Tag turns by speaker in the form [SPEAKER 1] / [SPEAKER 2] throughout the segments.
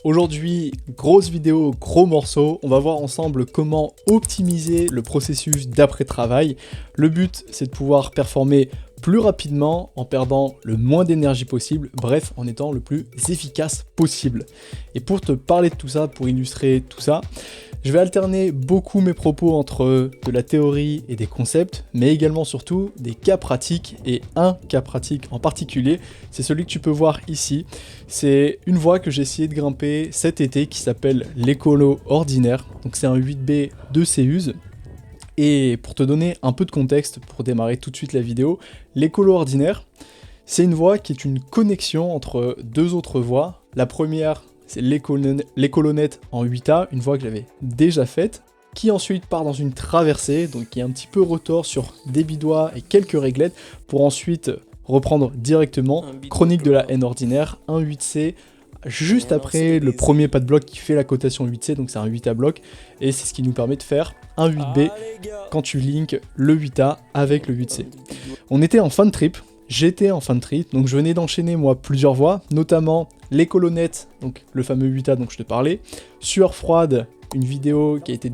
[SPEAKER 1] Aujourd'hui, grosse vidéo, gros morceau, on va voir ensemble comment optimiser le processus d'après-travail. Le but, c'est de pouvoir performer plus rapidement en perdant le moins d'énergie possible, bref, en étant le plus efficace possible. Et pour te parler de tout ça, pour illustrer tout ça, je vais alterner beaucoup mes propos entre de la théorie et des concepts, mais également surtout des cas pratiques, et un cas pratique en particulier, c'est celui que tu peux voir ici. C'est une voie que j'ai essayé de grimper cet été qui s'appelle l'écolo ordinaire, donc c'est un 8B de CEUS. Et pour te donner un peu de contexte, pour démarrer tout de suite la vidéo, l'écolo ordinaire, c'est une voie qui est une connexion entre deux autres voies. La première, c'est l'écolonette en 8A, une voie que j'avais déjà faite, qui ensuite part dans une traversée, donc qui est un petit peu retors sur des bidois et quelques réglettes, pour ensuite reprendre directement Chronique de la haine ordinaire, un 8C, juste après le premier pas de bloc qui fait la cotation 8C, donc c'est un 8A bloc, et c'est ce qui nous permet de faire un 8B quand tu links le 8A avec le 8C. On était en fin de trip, j'étais en fin de trip, donc je venais d'enchaîner moi plusieurs voies, notamment l'écolonette, donc le fameux 8A dont je te parlais, Sueur froide, une vidéo qui a été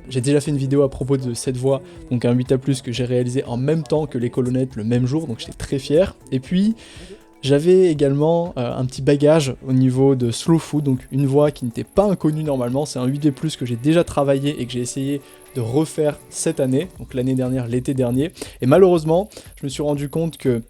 [SPEAKER 1] j'ai déjà fait une vidéo à propos de cette voie, donc un 8A+, que j'ai réalisé en même temps que l'écolonette le même jour, donc j'étais très fier. Et puis j'avais également un petit bagage au niveau de Slow Food, donc une voie qui n'était pas inconnue normalement, c'est un 8D+, que j'ai déjà travaillé et que j'ai essayé de refaire cette année, donc l'année dernière, l'été dernier, et malheureusement, je me suis rendu compte que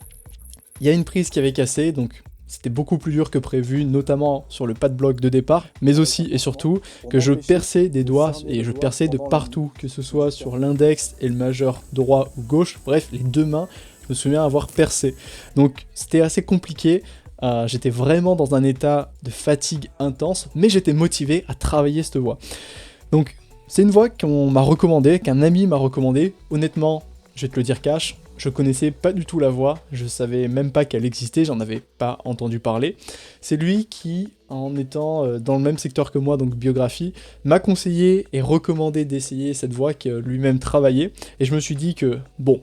[SPEAKER 1] il y a une prise qui avait cassé, donc c'était beaucoup plus dur que prévu, notamment sur le pas de bloc de départ, mais aussi et surtout que je perçais des doigts, et je perçais de partout, que ce soit sur l'index et le majeur droit ou gauche, bref, les deux mains, je me souviens avoir percé. Donc c'était assez compliqué, j'étais vraiment dans un état de fatigue intense, mais j'étais motivé à travailler cette voie. Donc c'est une voie qu'on m'a recommandée, qu'un ami m'a recommandée. Honnêtement, je vais te le dire cash, je connaissais pas du tout la voie, je savais même pas qu'elle existait, j'en avais pas entendu parler. C'est lui qui, en étant dans le même secteur que moi, donc biographie, m'a conseillé et recommandé d'essayer cette voie que lui-même travaillait. Et je me suis dit que, bon,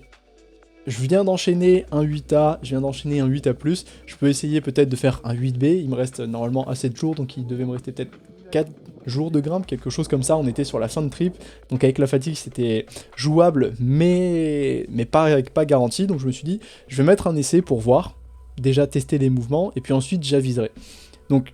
[SPEAKER 1] je viens d'enchaîner un 8A, je viens d'enchaîner un 8A+, je peux essayer peut-être de faire un 8B, il me reste normalement à 7 jours, donc il devait me rester peut-être 4 jours de grimpe, quelque chose comme ça, on était sur la fin de trip, donc avec la fatigue c'était jouable, mais pas garanti, donc je me suis dit, je vais mettre un essai pour voir, déjà tester les mouvements, et puis ensuite j'aviserai. Donc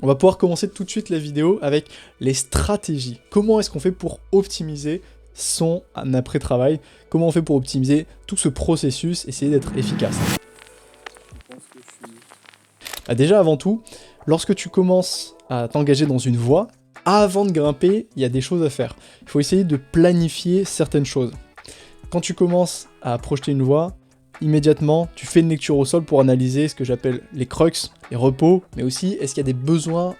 [SPEAKER 1] on va pouvoir commencer tout de suite la vidéo avec les stratégies. Comment est-ce qu'on fait pour optimiser son après-travail? Comment on fait pour optimiser tout ce processus, essayer d'être efficace? Déjà avant tout, lorsque tu commences à t'engager dans une voie, avant de grimper, il y a des choses à faire. Il faut essayer de planifier certaines choses. Quand tu commences à projeter une voie, immédiatement, tu fais une lecture au sol pour analyser ce que j'appelle les crux, les repos, mais aussi est-ce qu'il y a des besoins,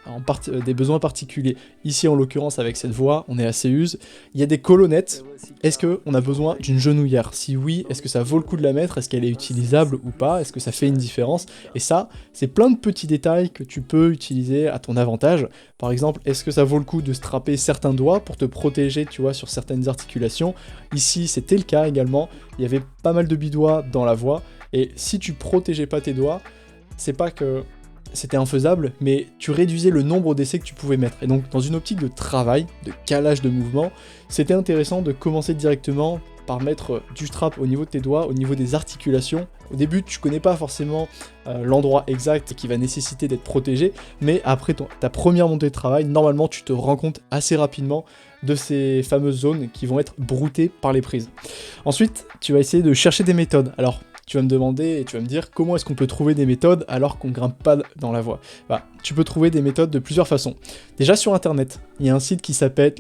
[SPEAKER 1] des besoins particuliers. Ici, en l'occurrence, avec cette voie, on est à CEUS, il y a des colonnettes. Est-ce qu'on a besoin d'une genouillère? Si oui, est-ce que ça vaut le coup de la mettre? Est-ce qu'elle est utilisable ou pas? Est-ce que ça fait une différence? Et ça, c'est plein de petits détails que tu peux utiliser à ton avantage. Par exemple, est-ce que ça vaut le coup de strapper certains doigts pour te protéger, tu vois, sur certaines articulations? Ici, c'était le cas également. Il y avait pas mal de bidois dans la voie, et si tu protégeais pas tes doigts, c'est pas que c'était infaisable, mais tu réduisais le nombre d'essais que tu pouvais mettre. Et donc, dans une optique de travail, de calage de mouvement, c'était intéressant de commencer directement par mettre du strap au niveau de tes doigts, au niveau des articulations. Au début, tu connais pas forcément l'endroit exact qui va nécessiter d'être protégé, mais après ta première montée de travail, normalement, tu te rends compte assez rapidement de ces fameuses zones qui vont être broutées par les prises. Ensuite, tu vas essayer de chercher des méthodes. Alors, tu vas me demander et tu vas me dire comment est-ce qu'on peut trouver des méthodes alors qu'on grimpe pas dans la voie. Tu peux trouver des méthodes de plusieurs façons. Déjà sur internet, il y a un site qui s'appelle,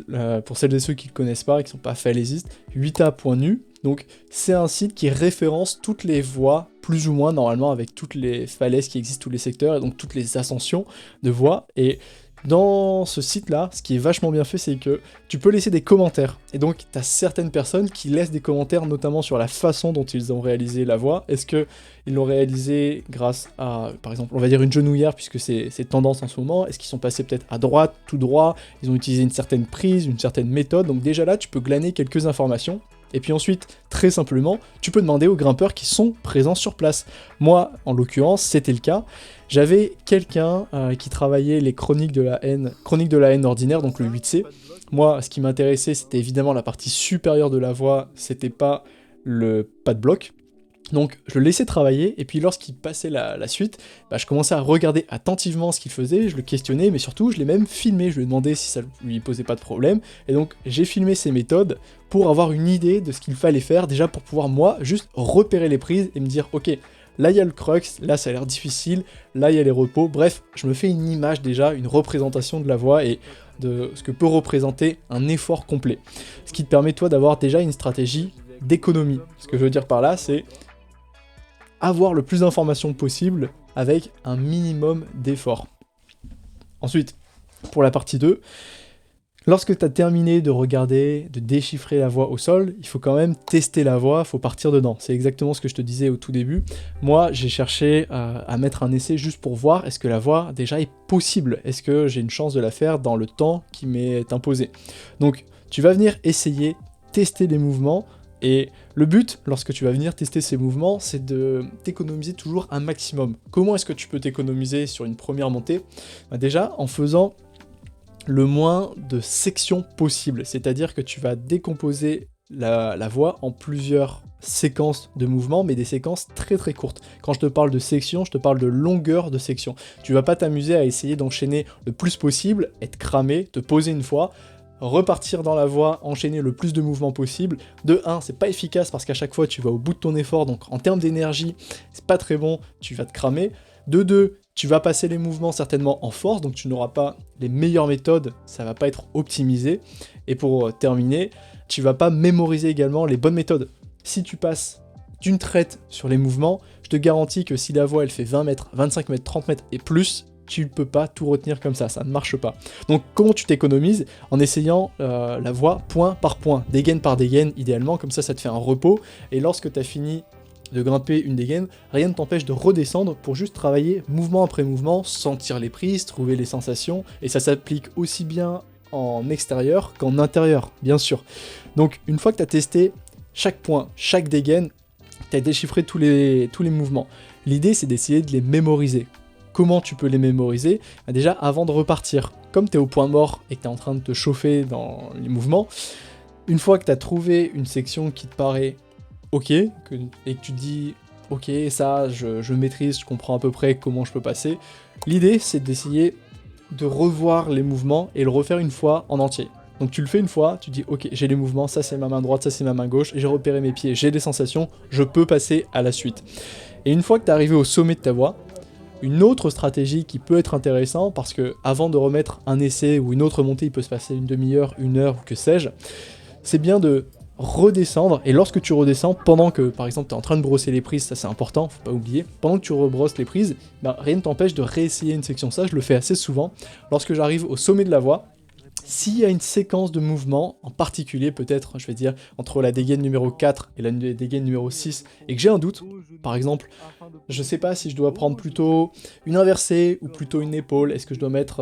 [SPEAKER 1] pour celles et ceux qui ne le connaissent pas et qui ne sont pas falaisistes, 8a.nu. Donc c'est un site qui référence toutes les voies, plus ou moins normalement, avec toutes les falaises qui existent, tous les secteurs, et donc toutes les ascensions de voies. Et dans ce site-là, ce qui est vachement bien fait, c'est que tu peux laisser des commentaires. Et donc, tu as certaines personnes qui laissent des commentaires, notamment sur la façon dont ils ont réalisé la voie. Est-ce qu'ils l'ont réalisé grâce à, par exemple, on va dire une genouillère, puisque c'est tendance en ce moment. Est-ce qu'ils sont passés peut-être à droite, tout droit? Ils ont utilisé une certaine prise, une certaine méthode. Donc déjà là, tu peux glaner quelques informations. Et puis ensuite, très simplement, tu peux demander aux grimpeurs qui sont présents sur place. Moi, en l'occurrence, c'était le cas. J'avais quelqu'un qui travaillait les chroniques de la haine ordinaire, donc le 8C. Moi, ce qui m'intéressait, c'était évidemment la partie supérieure de la voie, c'était pas le pas de bloc. Donc je le laissais travailler, et puis lorsqu'il passait la suite, je commençais à regarder attentivement ce qu'il faisait, je le questionnais, mais surtout je l'ai même filmé, je lui ai demandé si ça lui posait pas de problème, et donc j'ai filmé ses méthodes pour avoir une idée de ce qu'il fallait faire, déjà pour pouvoir moi juste repérer les prises et me dire ok, là il y a le crux, là ça a l'air difficile, là il y a les repos, bref, je me fais une image déjà, une représentation de la voie et de ce que peut représenter un effort complet. Ce qui te permet toi d'avoir déjà une stratégie d'économie. Ce que je veux dire par là, c'est avoir le plus d'informations possible avec un minimum d'effort. Ensuite, pour la partie 2, lorsque tu as terminé de regarder, de déchiffrer la voie au sol, il faut quand même tester la voie, il faut partir dedans. C'est exactement ce que je te disais au tout début. Moi, j'ai cherché à mettre un essai juste pour voir est-ce que la voie déjà est possible, est-ce que j'ai une chance de la faire dans le temps qui m'est imposé. Donc, tu vas venir essayer, tester les mouvements, et le but, lorsque tu vas venir tester ces mouvements, c'est de t'économiser toujours un maximum. Comment est-ce que tu peux t'économiser sur une première montée ? Déjà, en faisant le moins de sections possible, c'est-à-dire que tu vas décomposer la voie en plusieurs séquences de mouvements, mais des séquences très très courtes. Quand je te parle de sections, je te parle de longueur de section. Tu vas pas t'amuser à essayer d'enchaîner le plus possible, être cramé, te poser une fois, repartir dans la voie, enchaîner le plus de mouvements possible. De 1, c'est pas efficace parce qu'à chaque fois tu vas au bout de ton effort, donc en termes d'énergie, c'est pas très bon, tu vas te cramer. De 2, tu vas passer les mouvements certainement en force, donc tu n'auras pas les meilleures méthodes, ça va pas être optimisé. Et pour terminer, tu vas pas mémoriser également les bonnes méthodes. Si tu passes d'une traite sur les mouvements, je te garantis que si la voie elle fait 20 mètres, 25 mètres, 30 mètres et plus, tu ne peux pas tout retenir comme ça ne marche pas. Donc comment tu t'économises ? En essayant la voie point par point, dégaine par dégaine idéalement, comme ça te fait un repos, et lorsque tu as fini de grimper une dégaine, rien ne t'empêche de redescendre pour juste travailler mouvement après mouvement, sentir les prises, trouver les sensations, et ça s'applique aussi bien en extérieur qu'en intérieur, bien sûr. Donc une fois que tu as testé chaque point, chaque dégaine, tu as déchiffré tous les mouvements. L'idée c'est d'essayer de les mémoriser. Comment tu peux les mémoriser ? Déjà, avant de repartir, comme tu es au point mort et que tu es en train de te chauffer dans les mouvements, une fois que tu as trouvé une section qui te paraît ok, et que tu te dis ok, ça je maîtrise, je comprends à peu près comment je peux passer, l'idée c'est d'essayer de revoir les mouvements et le refaire une fois en entier. Donc tu le fais une fois, tu dis ok, j'ai les mouvements, ça c'est ma main droite, ça c'est ma main gauche, j'ai repéré mes pieds, j'ai des sensations, je peux passer à la suite. Et une fois que tu es arrivé au sommet de ta voie, une autre stratégie qui peut être intéressante, parce que avant de remettre un essai ou une autre montée, il peut se passer une demi-heure, une heure ou que sais-je, c'est bien de redescendre, et lorsque tu redescends, pendant que par exemple tu es en train de brosser les prises, ça c'est important, faut pas oublier, pendant que tu rebrosses les prises, rien ne t'empêche de réessayer une section. Ça je le fais assez souvent, lorsque j'arrive au sommet de la voie, s'il y a une séquence de mouvements, en particulier peut-être, je vais dire, entre la dégaine numéro 4 et la dégaine numéro 6, et que j'ai un doute, par exemple, je sais pas si je dois prendre plutôt une inversée ou plutôt une épaule, est-ce que je dois mettre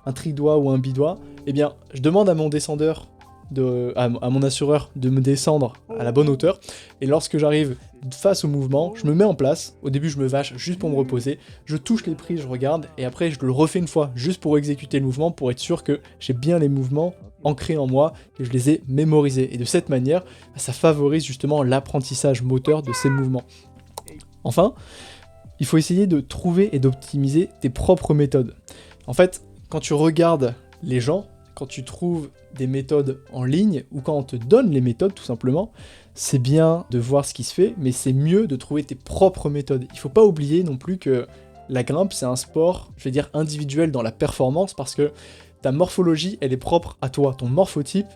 [SPEAKER 1] un tridoigt ou un bidoigt, eh bien, je demande à mon descendeur, à mon assureur de me descendre à la bonne hauteur, et lorsque j'arrive face au mouvement, je me mets en place, au début je me vache juste pour me reposer, je touche les prises, je regarde, et après je le refais une fois, juste pour exécuter le mouvement, pour être sûr que j'ai bien les mouvements ancrés en moi, et je les ai mémorisés, et de cette manière, ça favorise justement l'apprentissage moteur de ces mouvements. Enfin, il faut essayer de trouver et d'optimiser tes propres méthodes. En fait, quand tu regardes les gens, quand tu trouves des méthodes en ligne, ou quand on te donne les méthodes tout simplement, c'est bien de voir ce qui se fait, mais c'est mieux de trouver tes propres méthodes. Il faut pas oublier non plus que la grimpe, c'est un sport, je vais dire, individuel dans la performance, parce que ta morphologie, elle est propre à toi. Ton morphotype,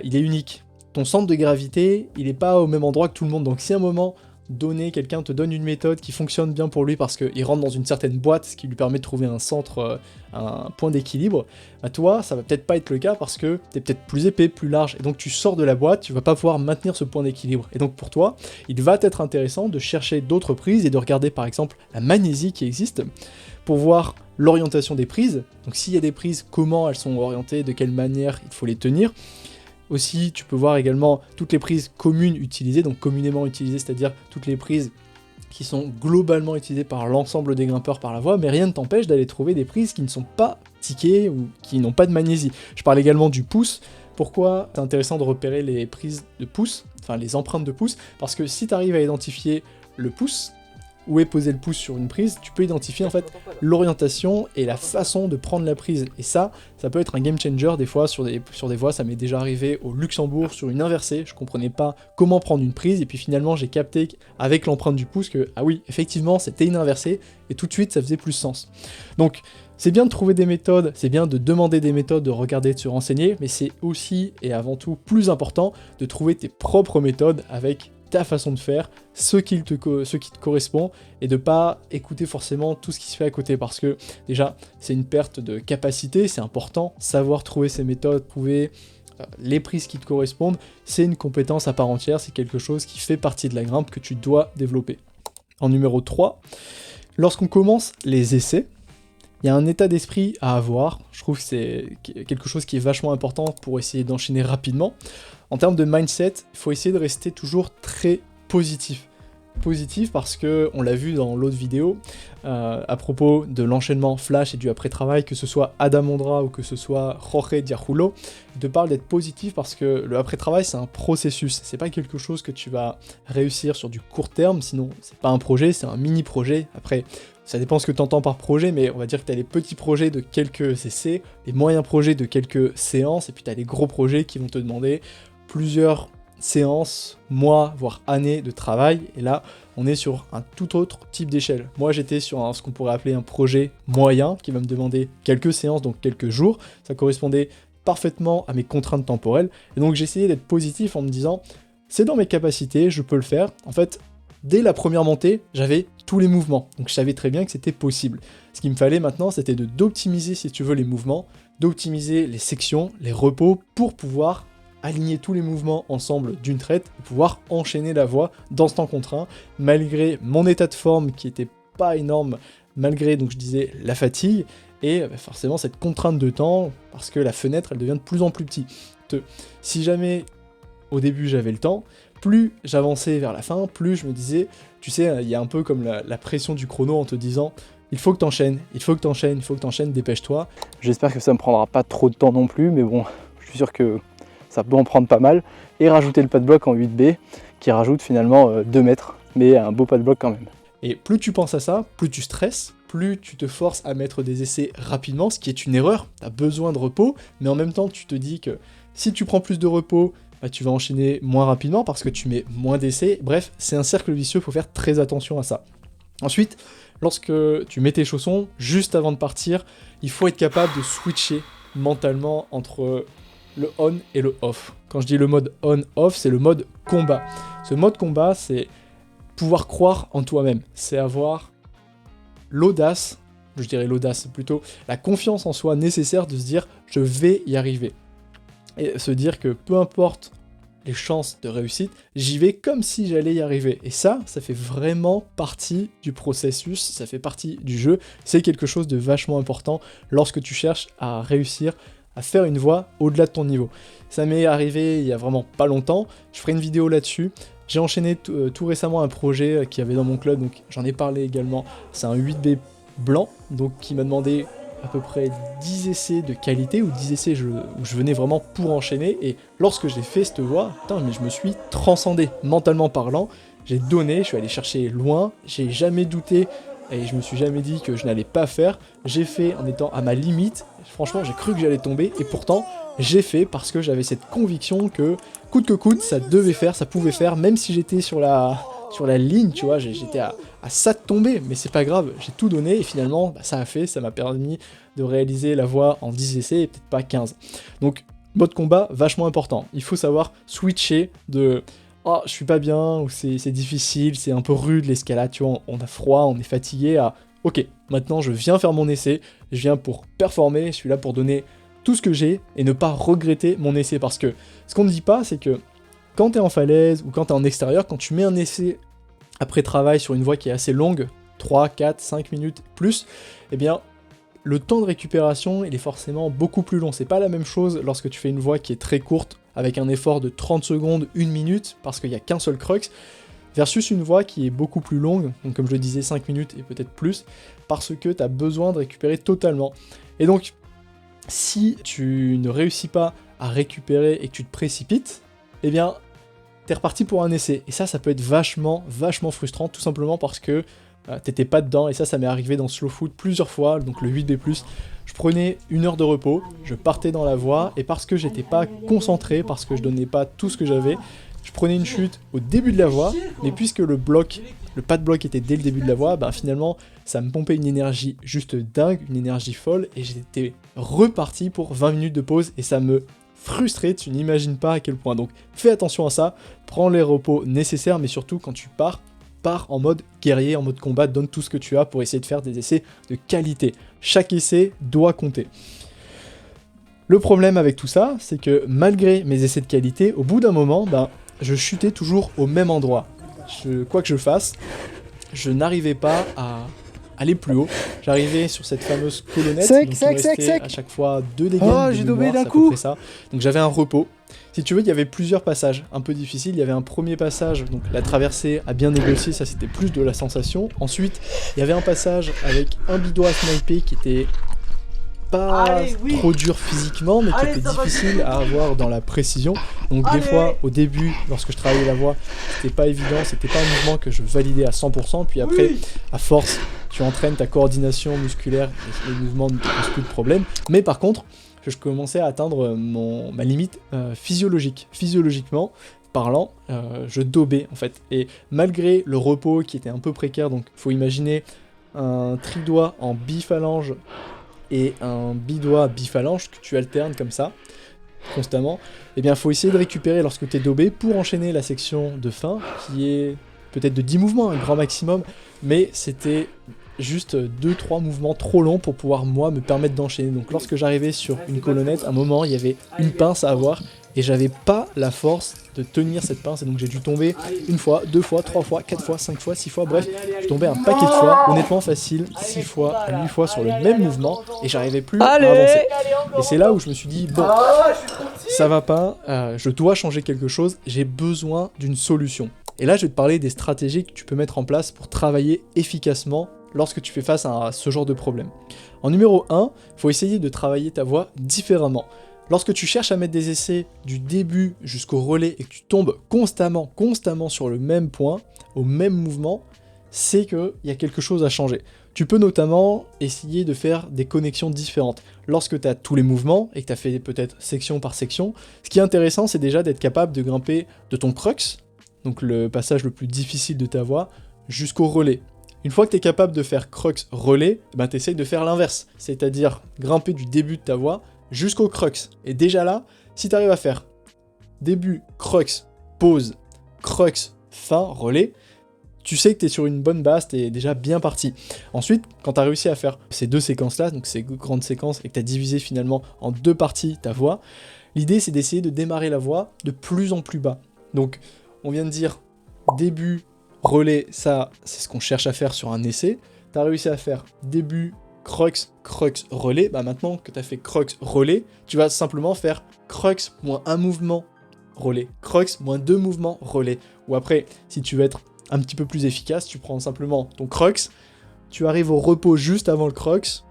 [SPEAKER 1] il est unique. Ton centre de gravité, il n'est pas au même endroit que tout le monde. Donc si à un moment donné, quelqu'un te donne une méthode qui fonctionne bien pour lui parce qu'il rentre dans une certaine boîte, ce qui lui permet de trouver un centre, un point d'équilibre, toi, ça va peut-être pas être le cas parce que t'es peut-être plus épais, plus large, et donc tu sors de la boîte, tu vas pas pouvoir maintenir ce point d'équilibre. Et donc pour toi, il va être intéressant de chercher d'autres prises et de regarder par exemple la magnésie qui existe pour voir l'orientation des prises. Donc s'il y a des prises, comment elles sont orientées, de quelle manière il faut les tenir. Aussi, tu peux voir également toutes les prises communes utilisées, donc communément utilisées, c'est-à-dire toutes les prises qui sont globalement utilisées par l'ensemble des grimpeurs par la voie, mais rien ne t'empêche d'aller trouver des prises qui ne sont pas tickées ou qui n'ont pas de magnésie. Je parle également du pouce. Pourquoi c'est intéressant de repérer les prises de pouce, enfin les empreintes de pouce? Parce que si tu arrives à identifier le pouce, où est posé le pouce sur une prise, tu peux identifier en fait l'orientation et la façon de prendre la prise. Et ça peut être un game changer des fois sur des voies. Ça m'est déjà arrivé au Luxembourg sur une inversée. Je comprenais pas comment prendre une prise et puis finalement j'ai capté avec l'empreinte du pouce que ah oui, effectivement c'était une inversée et tout de suite ça faisait plus sens. Donc c'est bien de trouver des méthodes, c'est bien de demander des méthodes, de regarder, de se renseigner, mais c'est aussi et avant tout plus important de trouver tes propres méthodes avec ta façon de faire, ce qui te correspond, et de pas écouter forcément tout ce qui se fait à côté, parce que déjà c'est une perte de capacité, c'est important, savoir trouver ses méthodes, trouver les prises qui te correspondent, c'est une compétence à part entière, c'est quelque chose qui fait partie de la grimpe que tu dois développer. En numéro 3, lorsqu'on commence les essais, il y a un état d'esprit à avoir, je trouve que c'est quelque chose qui est vachement important pour essayer d'enchaîner rapidement. En termes de mindset, il faut essayer de rester toujours très positif. Positif parce que, on l'a vu dans l'autre vidéo, à propos de l'enchaînement flash et du après-travail, que ce soit Adam Ondra ou que ce soit Jorge Diajulo, il te parle d'être positif parce que le après-travail c'est un processus, c'est pas quelque chose que tu vas réussir sur du court terme, sinon c'est pas un projet, c'est un mini-projet. Après, ça dépend ce que tu entends par projet, mais on va dire que tu as les petits projets de quelques essais, les moyens projets de quelques séances, et puis tu as les gros projets qui vont te demander plusieurs séances, mois, voire années de travail, et là, on est sur un tout autre type d'échelle. Moi, j'étais sur ce qu'on pourrait appeler un projet moyen, qui va me demander quelques séances, donc quelques jours, ça correspondait parfaitement à mes contraintes temporelles, et donc j'essayais d'être positif en me disant, c'est dans mes capacités, je peux le faire. En fait, dès la première montée, j'avais tous les mouvements, donc je savais très bien que c'était possible. Ce qu'il me fallait maintenant, c'était d'optimiser, si tu veux, les mouvements, d'optimiser les sections, les repos, pour pouvoir aligner tous les mouvements ensemble d'une traite, et pouvoir enchaîner la voie dans ce temps contraint, malgré mon état de forme qui était pas énorme, malgré, donc je disais, la fatigue, et forcément cette contrainte de temps, parce que la fenêtre, elle devient de plus en plus petite. Si jamais, au début, j'avais le temps, plus j'avançais vers la fin, plus je me disais, tu sais, il y a un peu comme la pression du chrono en te disant, il faut que t'enchaînes, il faut que t'enchaînes, il faut que t'enchaînes, dépêche-toi. J'espère que ça me prendra pas trop de temps non plus, mais bon, je suis sûr que ça peut en prendre pas mal. Et rajouter le pas de bloc en 8B, qui rajoute finalement 2 mètres, mais un beau pas de bloc quand même. Et plus tu penses à ça, plus tu stresses, plus tu te forces à mettre des essais rapidement, ce qui est une erreur, t'as besoin de repos, mais en même temps tu te dis que si tu prends plus de repos, bah, tu vas enchaîner moins rapidement parce que tu mets moins d'essais. Bref, c'est un cercle vicieux, il faut faire très attention à ça. Ensuite, lorsque tu mets tes chaussons, juste avant de partir, il faut être capable de switcher mentalement entre le on et le off. Quand je dis le mode on-off, c'est le mode combat. Ce mode combat, c'est pouvoir croire en toi-même. C'est avoir l'audace, je dirais l'audace, c'est plutôt la confiance en soi nécessaire de se dire « je vais y arriver ». Et se dire que peu importe les chances de réussite, j'y vais comme si j'allais y arriver. Et ça fait vraiment partie du processus, ça fait partie du jeu. C'est quelque chose de vachement important lorsque tu cherches à réussir à faire une voie au-delà de ton niveau. Ça m'est arrivé il y a vraiment pas longtemps, je ferai une vidéo là-dessus. J'ai enchaîné tout récemment un projet qu'il y avait dans mon club, donc j'en ai parlé également. C'est un 8B blanc, donc qui m'a demandé à peu près 10 essais de qualité, ou 10 essais où je venais vraiment pour enchaîner, et lorsque j'ai fait cette voie, putain, mais je me suis transcendé, mentalement parlant, j'ai donné, je suis allé chercher loin, j'ai jamais douté, et je me suis jamais dit que je n'allais pas faire, j'ai fait en étant à ma limite, franchement j'ai cru que j'allais tomber, et pourtant j'ai fait parce que j'avais cette conviction que coûte que coûte, ça devait faire, ça pouvait faire, même si j'étais sur la ligne, tu vois, j'étais à ça de tomber, mais c'est pas grave, j'ai tout donné, et finalement, bah, ça a fait, ça m'a permis de réaliser la voie en 10 essais, et peut-être pas 15. Donc, mode combat, vachement important. Il faut savoir switcher de « oh, je suis pas bien » ou « c'est difficile, c'est un peu rude l'escalade, tu vois, on a froid, on est fatigué » à « ok, maintenant je viens faire mon essai, je viens pour performer, je suis là pour donner tout ce que j'ai, et ne pas regretter mon essai. » Parce que ce qu'on ne dit pas, c'est que quand t'es en falaise, ou quand t'es en extérieur, quand tu mets un essai après travail sur une voie qui est assez longue, 3, 4, 5 minutes plus, eh bien, le temps de récupération, il est forcément beaucoup plus long. C'est pas la même chose lorsque tu fais une voie qui est très courte, avec un effort de 30 secondes, 1 minute, parce qu'il n'y a qu'un seul crux, versus une voie qui est beaucoup plus longue, donc comme je le disais 5 minutes et peut-être plus, parce que tu as besoin de récupérer totalement. Et donc, si tu ne réussis pas à récupérer et que tu te précipites, eh bien, t'es reparti pour un essai. Et ça peut être vachement frustrant, tout simplement parce que t'étais pas dedans, et ça m'est arrivé dans Slow Food plusieurs fois, donc le 8B+, je prenais 1 heure de repos, je partais dans la voie, et parce que j'étais pas concentré, parce que je donnais pas tout ce que j'avais, je prenais une chute au début de la voie, mais puisque le pas de bloc était dès le début de la voie, ben finalement, ça me pompait une énergie juste dingue, une énergie folle, et j'étais reparti pour 20 minutes de pause, et ça me frustrait, tu n'imagines pas à quel point. Donc fais attention à ça, prends les repos nécessaires, mais surtout quand tu pars en mode guerrier, en mode combat, donne tout ce que tu as pour essayer de faire des essais de qualité. Chaque essai doit compter. Le problème avec tout ça, c'est que malgré mes essais de qualité, au bout d'un moment, ben, je chutais toujours au même endroit. Quoi que je fasse, je n'arrivais pas à aller plus haut. J'arrivais sur cette fameuse colonnette, donc il me restait à chaque fois 2 dégâts de mémoire, c'est à peu près ça. Donc j'avais un repos. Si tu veux, il y avait plusieurs passages un peu difficiles. Il y avait un premier passage, donc la traversée à bien négocier, ça c'était plus de la sensation. Ensuite, il y avait un passage avec un bidon à sniper qui était pas trop dur physiquement, mais qui était difficile à avoir dans la précision. Donc des fois, au début, lorsque je travaillais la voie, c'était pas évident, c'était pas un mouvement que je validais à 100%, puis après, à force, tu entraînes ta coordination musculaire, et les mouvements ne te posent plus de problème. Mais par contre, je commençais à atteindre ma limite physiologique. Physiologiquement parlant, je daubais en fait. Et malgré le repos qui était un peu précaire, donc faut imaginer un tridoigt en biphalange et un bidoigt biphalange que tu alternes comme ça, constamment, eh bien il faut essayer de récupérer lorsque tu es daubé pour enchaîner la section de fin, qui est peut-être de 10 mouvements, un grand maximum, mais c'était juste 2-3 mouvements trop longs pour pouvoir moi me permettre d'enchaîner. Donc lorsque j'arrivais sur une colonnette, à un moment il y avait une pince à avoir, et j'avais pas la force de tenir cette pince, et donc j'ai dû tomber 1 fois, 2 fois, 3 fois, 4 fois, 5 fois, 6 fois, bref, je tombais un paquet de fois, honnêtement facile, 6 fois, 8 fois sur le même mouvement, et j'arrivais plus à avancer. Et c'est là où je me suis dit, bon, ça va pas, je dois changer quelque chose, j'ai besoin d'une solution. Et là je vais te parler des stratégies que tu peux mettre en place pour travailler efficacement lorsque tu fais face à ce genre de problème. En numéro 1, il faut essayer de travailler ta voix différemment. Lorsque tu cherches à mettre des essais du début jusqu'au relais et que tu tombes constamment sur le même point, au même mouvement, c'est qu'il y a quelque chose à changer. Tu peux notamment essayer de faire des connexions différentes. Lorsque tu as tous les mouvements et que tu as fait peut-être section par section, ce qui est intéressant, c'est déjà d'être capable de grimper de ton crux, donc le passage le plus difficile de ta voix, jusqu'au relais. Une fois que tu es capable de faire crux-relais, ben tu essayes de faire l'inverse, c'est-à-dire grimper du début de ta voix jusqu'au crux. Et déjà là, si tu arrives à faire début, crux, pause, crux, fin, relais, tu sais que tu es sur une bonne base, tu es déjà bien parti. Ensuite, quand tu as réussi à faire ces 2 séquences-là, donc ces grandes séquences, et que tu as divisé finalement en 2 parties ta voix, l'idée c'est d'essayer de démarrer la voix de plus en plus bas. Donc, on vient de dire début, relais, ça c'est ce qu'on cherche à faire sur un essai. Tu as réussi à faire début, crux, relais, bah maintenant que tu as fait crux, relais, tu vas simplement faire crux moins 1 mouvement, relais, crux moins 2 mouvements, relais. Ou après, si tu veux être un petit peu plus efficace, tu prends simplement ton crux, tu arrives au repos juste avant le crux,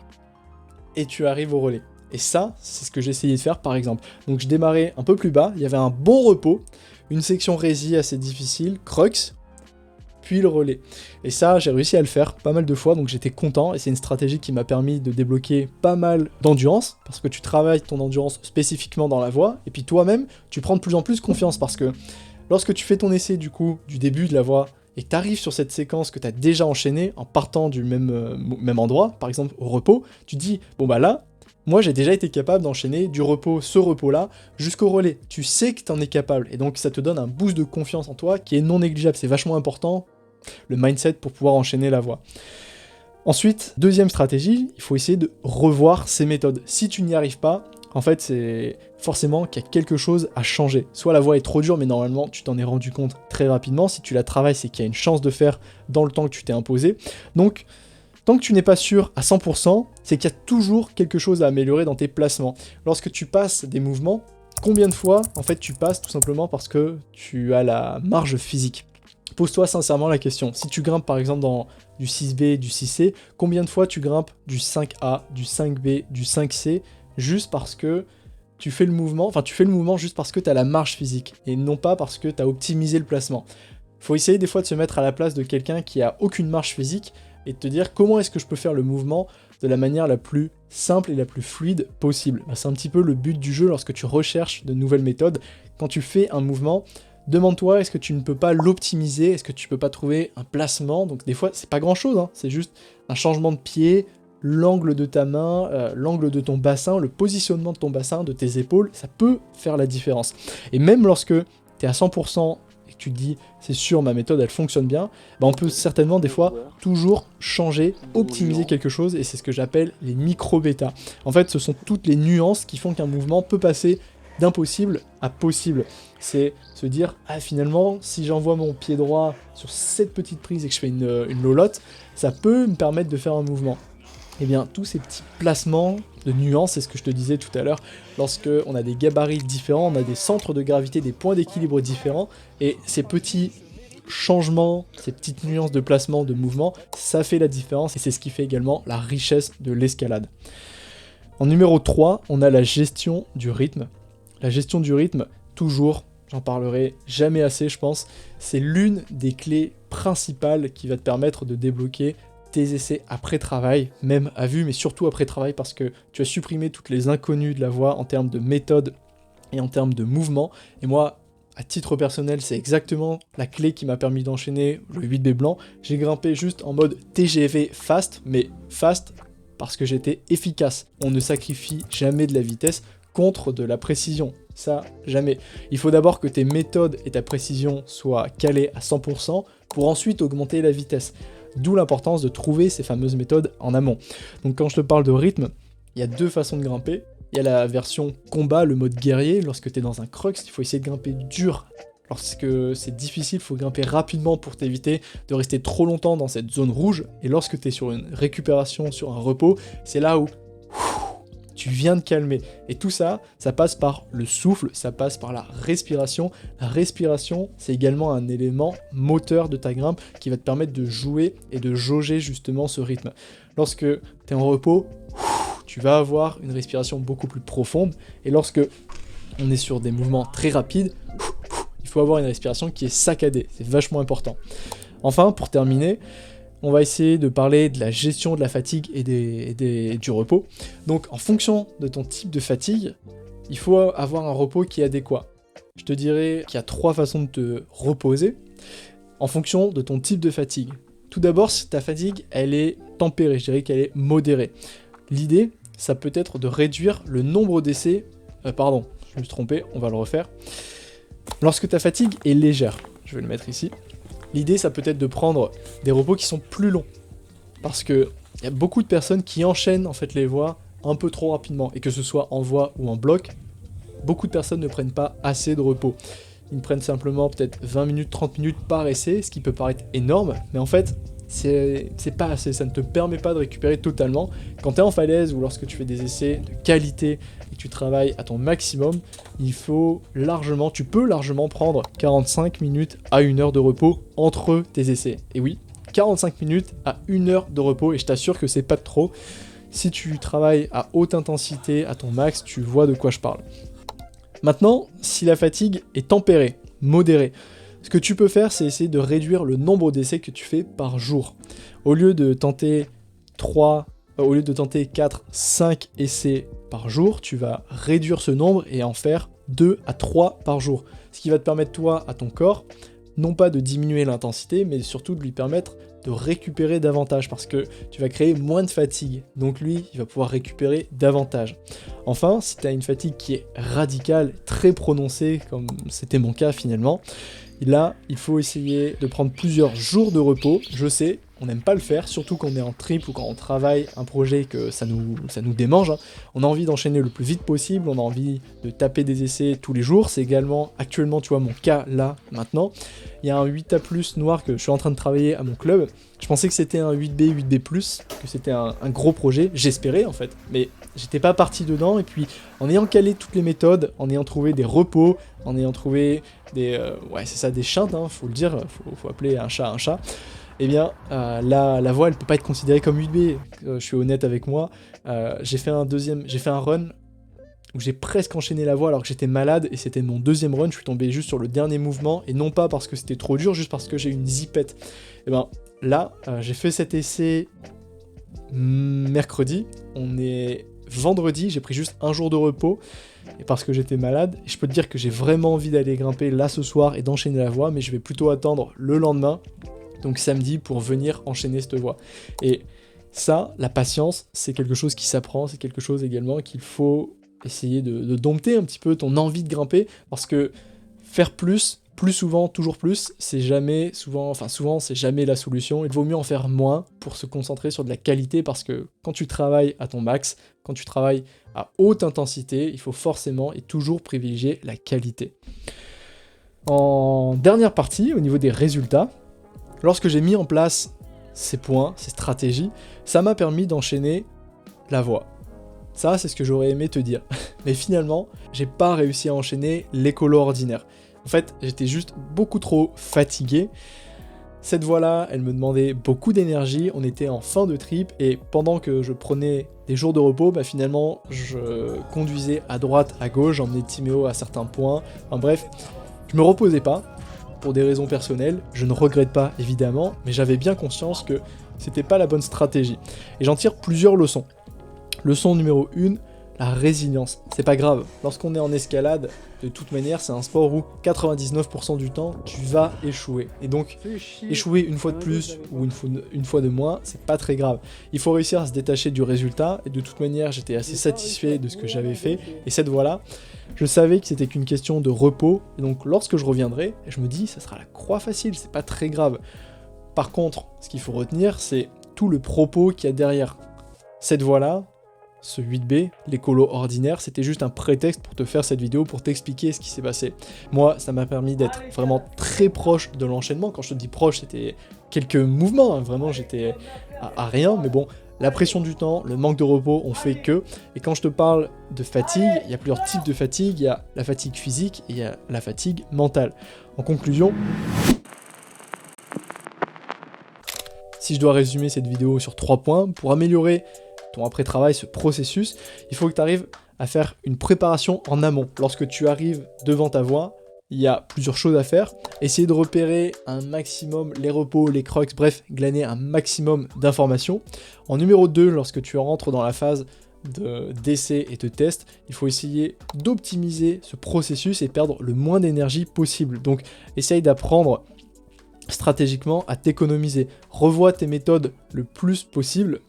[SPEAKER 1] et tu arrives au relais. Et ça, c'est ce que j'ai essayé de faire par exemple. Donc je démarrais un peu plus bas, il y avait un bon repos, une section rési assez difficile, crux, puis le relais. Et ça, j'ai réussi à le faire pas mal de fois, donc j'étais content, et c'est une stratégie qui m'a permis de débloquer pas mal d'endurance, parce que tu travailles ton endurance spécifiquement dans la voie, et puis toi-même, tu prends de plus en plus confiance, parce que lorsque tu fais ton essai du coup, du début de la voie, et que tu arrives sur cette séquence que tu as déjà enchaînée, en partant du même endroit, par exemple au repos, tu te dis, bon bah là, moi j'ai déjà été capable d'enchaîner du repos, ce repos-là, jusqu'au relais. Tu sais que tu en es capable, et donc ça te donne un boost de confiance en toi qui est non négligeable, c'est vachement important, le mindset pour pouvoir enchaîner la voie. Ensuite, deuxième stratégie, il faut essayer de revoir ces méthodes. Si tu n'y arrives pas, en fait, c'est forcément qu'il y a quelque chose à changer. Soit la voie est trop dure, mais normalement, tu t'en es rendu compte très rapidement. Si tu la travailles, c'est qu'il y a une chance de faire dans le temps que tu t'es imposé. Donc, tant que tu n'es pas sûr à 100%, c'est qu'il y a toujours quelque chose à améliorer dans tes placements. Lorsque tu passes des mouvements, Combien de fois, en fait, tu passes tout simplement parce que tu as la marge physique? Pose-toi sincèrement la question. Si tu grimpes par exemple dans du 6B, du 6C, combien de fois tu grimpes du 5A, du 5B, du 5C, juste parce que tu fais le mouvement, enfin tu fais le mouvement juste parce que tu as la marge physique, et non pas parce que tu as optimisé le placement. Faut essayer des fois de se mettre à la place de quelqu'un qui a aucune marge physique, et de te dire comment est-ce que je peux faire le mouvement de la manière la plus simple et la plus fluide possible. C'est un petit peu le but du jeu lorsque tu recherches de nouvelles méthodes. Quand tu fais un mouvement, demande-toi est-ce que tu ne peux pas l'optimiser, est-ce que tu peux pas trouver un placement. Donc des fois c'est pas grand chose, hein, c'est juste un changement de pied, l'angle de ta main, l'angle de ton bassin, le positionnement de ton bassin, de tes épaules, ça peut faire la différence. Et même lorsque tu es à 100% et que tu te dis c'est sûr ma méthode elle fonctionne bien, on peut certainement des fois toujours changer, optimiser quelque chose, et c'est ce que j'appelle les micro-bêtas. En fait ce sont toutes les nuances qui font qu'un mouvement peut passer d'impossible à possible. C'est se dire, ah finalement, si j'envoie mon pied droit sur cette petite prise et que je fais une lolotte, ça peut me permettre de faire un mouvement. Et bien, tous ces petits placements de nuances, c'est ce que je te disais tout à l'heure, lorsque on a des gabarits différents, on a des centres de gravité, des points d'équilibre différents, et ces petits changements, ces petites nuances de placement, de mouvement, ça fait la différence, et c'est ce qui fait également la richesse de l'escalade. En numéro 3, on a la gestion du rythme. La gestion du rythme, toujours, j'en parlerai jamais assez je pense, c'est l'une des clés principales qui va te permettre de débloquer tes essais après travail, même à vue, mais surtout après travail, parce que tu as supprimé toutes les inconnues de la voie en termes de méthode et en termes de mouvement. Et moi, à titre personnel, c'est exactement la clé qui m'a permis d'enchaîner le 8B blanc. J'ai grimpé juste en mode TGV fast, mais fast parce que j'étais efficace. On ne sacrifie jamais de la vitesse contre de la précision. Ça, jamais. Il faut d'abord que tes méthodes et ta précision soient calées à 100% pour ensuite augmenter la vitesse. D'où l'importance de trouver ces fameuses méthodes en amont. Donc quand je te parle de rythme, il y a deux façons de grimper. Il y a la version combat, le mode guerrier. Lorsque tu es dans un crux, il faut essayer de grimper dur. Lorsque c'est difficile, il faut grimper rapidement pour t'éviter de rester trop longtemps dans cette zone rouge. Et lorsque tu es sur une récupération, sur un repos, c'est là où tu viens de calmer. Et tout ça, ça passe par le souffle, ça passe par la respiration. La respiration, c'est également un élément moteur de ta grimpe qui va te permettre de jouer et de jauger justement ce rythme. Lorsque tu es en repos, tu vas avoir une respiration beaucoup plus profonde. Et lorsque on est sur des mouvements très rapides, il faut avoir une respiration qui est saccadée. C'est vachement important. Enfin, pour terminer, on va essayer de parler de la gestion de la fatigue et du repos. Donc en fonction de ton type de fatigue, il faut avoir un repos qui est adéquat. Je te dirais qu'il y a 3 façons de te reposer en fonction de ton type de fatigue. Tout d'abord, si ta fatigue, elle est tempérée, je dirais qu'elle est modérée. L'idée, ça peut être de réduire le nombre d'essais... pardon, je me suis trompé, on va le refaire. Lorsque ta fatigue est légère, je vais le mettre ici, l'idée, ça peut être de prendre des repos qui sont plus longs. Parce qu'il y a beaucoup de personnes qui enchaînent en fait les voies un peu trop rapidement. Et que ce soit en voie ou en bloc, beaucoup de personnes ne prennent pas assez de repos. Ils prennent simplement peut-être 20 minutes, 30 minutes par essai, ce qui peut paraître énorme. Mais en fait, c'est pas assez. Ça ne te permet pas de récupérer totalement. Quand tu es en falaise ou lorsque tu fais des essais de qualité et que tu travailles à ton maximum, tu peux largement prendre 45 minutes à 1 heure de repos entre tes essais. Et oui, 45 minutes à 1 heure de repos, et je t'assure que c'est pas de trop. Si tu travailles à haute intensité, à ton max, tu vois de quoi je parle. Maintenant, si la fatigue est tempérée, modérée, ce que tu peux faire, c'est essayer de réduire le nombre d'essais que tu fais par jour. Au lieu de tenter 4, 5 essais par jour, tu vas réduire ce nombre et en faire 2 à 3 par jour. Ce qui va te permettre, toi, à ton corps, non pas de diminuer l'intensité, mais surtout de lui permettre de récupérer davantage, parce que tu vas créer moins de fatigue. Donc lui, il va pouvoir récupérer davantage. Enfin, si tu as une fatigue qui est radicale, très prononcée, comme c'était mon cas finalement, là, il faut essayer de prendre plusieurs jours de repos. Je sais, on n'aime pas le faire, surtout quand on est en trip ou quand on travaille un projet que ça nous démange. On a envie d'enchaîner le plus vite possible, on a envie de taper des essais tous les jours. C'est également actuellement, tu vois, mon cas là, maintenant. Il y a un 8A+ noir que je suis en train de travailler à mon club. Je pensais que c'était un 8B, 8B+, que c'était un gros projet, j'espérais en fait. Mais j'étais pas parti dedans, et puis en ayant calé toutes les méthodes, en ayant trouvé des repos, en ayant trouvé des, ouais c'est ça, des chintes, hein, faut le dire, faut appeler un chat, eh bien la voie elle peut pas être considérée comme 8B, je suis honnête avec moi, j'ai fait un run où j'ai presque enchaîné la voie alors que j'étais malade, et c'était mon deuxième run, je suis tombé juste sur le dernier mouvement, et non pas parce que c'était trop dur, juste parce que j'ai eu une zipette. Et ben là, j'ai fait cet essai mercredi, on est vendredi, j'ai pris juste un jour de repos, et parce que j'étais malade, et je peux te dire que j'ai vraiment envie d'aller grimper là ce soir et d'enchaîner la voie, mais je vais plutôt attendre le lendemain, donc samedi, pour venir enchaîner cette voie. Et ça, la patience, c'est quelque chose qui s'apprend, c'est quelque chose également qu'il faut essayer de dompter un petit peu ton envie de grimper, parce que faire plus souvent, toujours plus, c'est jamais, souvent c'est jamais la solution. Il vaut mieux en faire moins pour se concentrer sur de la qualité, parce que quand tu travailles à ton max, quand tu travailles à haute intensité, il faut forcément et toujours privilégier la qualité. En dernière partie, au niveau des résultats, lorsque j'ai mis en place ces points, ces stratégies, ça m'a permis d'enchaîner la voie. Ça, c'est ce que j'aurais aimé te dire. Mais finalement, j'ai pas réussi à enchaîner l'écolo ordinaire. En fait, j'étais juste beaucoup trop fatigué. Cette voie-là, elle me demandait beaucoup d'énergie, on était en fin de trip, et pendant que je prenais des jours de repos, bah finalement, je conduisais à droite, à gauche, j'emmenais Timéo à certains points, enfin bref, je me reposais pas, pour des raisons personnelles, je ne regrette pas évidemment, mais j'avais bien conscience que c'était pas la bonne stratégie. Et j'en tire plusieurs leçons. Leçon numéro 1, la résilience. C'est pas grave, lorsqu'on est en escalade, de toute manière, c'est un sport où 99% du temps, tu vas échouer. Et donc, échouer une fois de plus ou une fois de moins, c'est pas très grave. Il faut réussir à se détacher du résultat, et de toute manière, j'étais assez satisfait de ce que j'avais fait. Et cette voie-là, je savais que c'était qu'une question de repos, et donc lorsque je reviendrai, je me dis, ça sera la croix facile, c'est pas très grave. Par contre, ce qu'il faut retenir, c'est tout le propos qu'il y a derrière. Cette voie-là, ce 8B, l'écolo ordinaire, c'était juste un prétexte pour te faire cette vidéo, pour t'expliquer ce qui s'est passé. Moi, ça m'a permis d'être vraiment très proche de l'enchaînement. Quand je te dis proche, c'était quelques mouvements, hein. Vraiment j'étais à rien, mais bon, la pression du temps, le manque de repos ont fait que, et quand je te parle de fatigue, il y a plusieurs types de fatigue, il y a la fatigue physique et il y a la fatigue mentale. En conclusion, si je dois résumer cette vidéo sur 3 points, pour améliorer ton après-travail, ce processus, il faut que tu arrives à faire une préparation en amont. Lorsque tu arrives devant ta voie, il y a plusieurs choses à faire. Essayer de repérer un maximum les repos, les crux, bref, glaner un maximum d'informations. En numéro 2, lorsque tu rentres dans la phase d'essai et de test, il faut essayer d'optimiser ce processus et perdre le moins d'énergie possible. Donc, essaye d'apprendre stratégiquement à t'économiser. Revois tes méthodes le plus possible.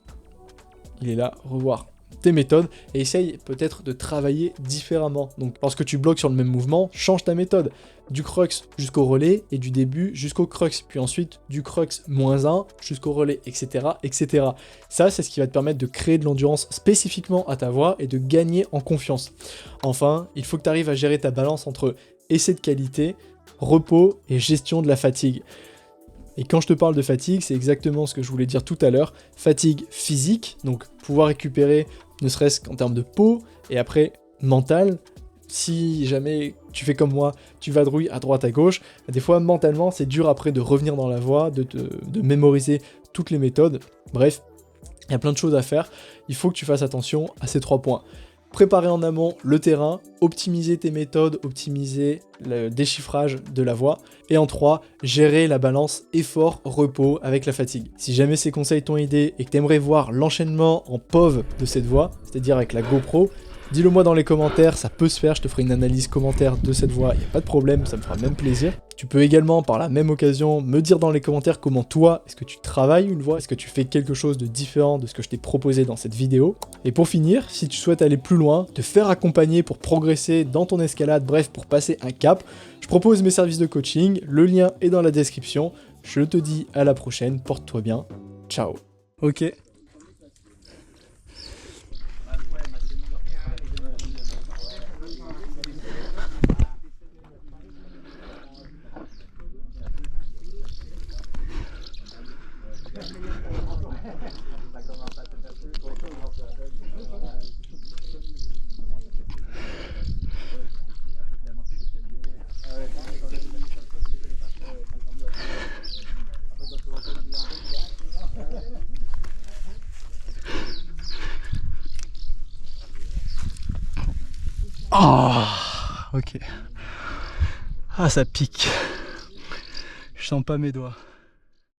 [SPEAKER 1] Il est là, revoir tes méthodes, et essaye peut-être de travailler différemment. Donc lorsque tu bloques sur le même mouvement, change ta méthode. Du crux jusqu'au relais, et du début jusqu'au crux, puis ensuite du crux -1 jusqu'au relais, etc., etc. Ça, c'est ce qui va te permettre de créer de l'endurance spécifiquement à ta voie et de gagner en confiance. Enfin, il faut que tu arrives à gérer ta balance entre essai de qualité, repos et gestion de la fatigue. Et quand je te parle de fatigue, c'est exactement ce que je voulais dire tout à l'heure. Fatigue physique, donc pouvoir récupérer ne serait-ce qu'en termes de peau, et après mentale. Si jamais tu fais comme moi, tu vadrouilles à droite à gauche, des fois mentalement c'est dur après de revenir dans la voie, de mémoriser toutes les méthodes. Bref, il y a plein de choses à faire. Il faut que tu fasses attention à ces 3 points. Préparer en amont le terrain, optimiser tes méthodes, optimiser le déchiffrage de la voie. Et en 3, gérer la balance effort-repos avec la fatigue. Si jamais ces conseils t'ont aidé et que tu aimerais voir l'enchaînement en POV de cette voie, c'est-à-dire avec la GoPro, dis-le moi dans les commentaires, ça peut se faire, je te ferai une analyse commentaire de cette voie, il n'y a pas de problème, ça me fera même plaisir. Tu peux également, par la même occasion, me dire dans les commentaires comment toi, est-ce que tu travailles une voie, est-ce que tu fais quelque chose de différent de ce que je t'ai proposé dans cette vidéo. Et pour finir, si tu souhaites aller plus loin, te faire accompagner pour progresser dans ton escalade, bref, pour passer un cap, je propose mes services de coaching, le lien est dans la description. Je te dis à la prochaine, porte-toi bien, ciao. Ok. Ah, ok. Ah, ça pique. Je sens pas mes doigts.